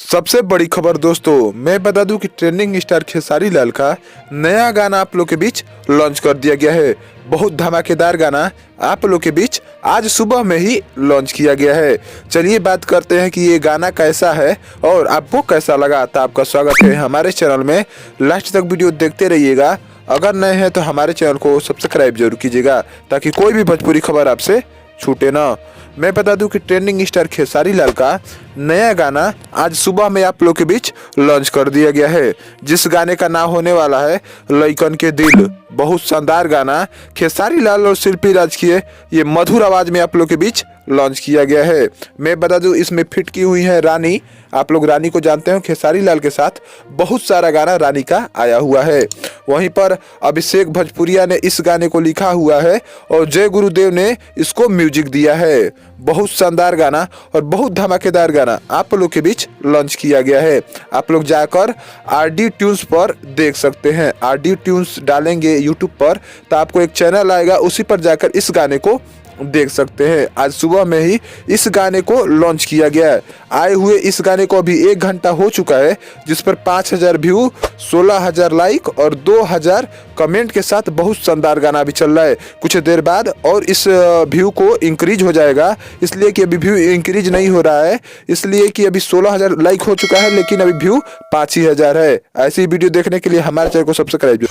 सबसे बड़ी खबर दोस्तों, मैं बता दूं कि ट्रेंडिंग स्टार खेसारी लाल का नया गाना आप लोग के बीच लॉन्च कर दिया गया है। बहुत धमाकेदार गाना आप लोग के बीच आज सुबह में ही लॉन्च किया गया है। चलिए बात करते हैं कि ये गाना कैसा है और आपको कैसा लगा। तो आपका स्वागत है हमारे चैनल में, लास्ट तक वीडियो देखते रहिएगा। अगर नए हैं तो हमारे चैनल को सब्सक्राइब जरूर कीजिएगा ताकि कोई भी भोजपुरी खबर आपसे छूटे ना। मैं बता दूं कि ट्रेंडिंग स्टार खेसारी लाल का नया गाना आज सुबह में आप लोग के बीच लॉन्च कर दिया गया है, जिस गाने का नाम होने वाला है लइकन के दिल। बहुत शानदार गाना खेसारी लाल और शिल्पी राज की ये मधुर आवाज में आप लोग के बीच लॉन्च किया गया है। मैं बता दूं इसमें फिट की हुई है रानी। आप लोग रानी को जानते हो, खेसारी लाल के साथ बहुत सारा गाना रानी का आया हुआ है। वहीं पर अभिषेक भोजपुरिया ने इस गाने को लिखा हुआ है और जय गुरुदेव ने इसको म्यूजिक दिया है। बहुत शानदार गाना और बहुत धमाकेदार गाना आप लोग के बीच लॉन्च किया गया है। आप लोग जाकर आरडी ट्यून्स पर देख सकते हैं। आरडी ट्यून्स डालेंगे यूट्यूब पर तो आपको एक चैनल आएगा, उसी पर जाकर इस गाने को देख सकते हैं। आज सुबह में ही इस गाने को लॉन्च किया गया है। आए हुए इस गाने को अभी 1 घंटा हो चुका है, जिस पर 5000 व्यू, 16000 लाइक और 2000 कमेंट के साथ बहुत शानदार गाना अभी चल रहा है। कुछ देर बाद और इस व्यू को इंक्रीज हो जाएगा, इसलिए कि अभी व्यू इंक्रीज नहीं हो रहा है, इसलिए कि अभी 16000 लाइक हो चुका है लेकिन अभी व्यू 5000 है। ऐसी वीडियो देखने के लिए हमारे चैनल को सब्सक्राइब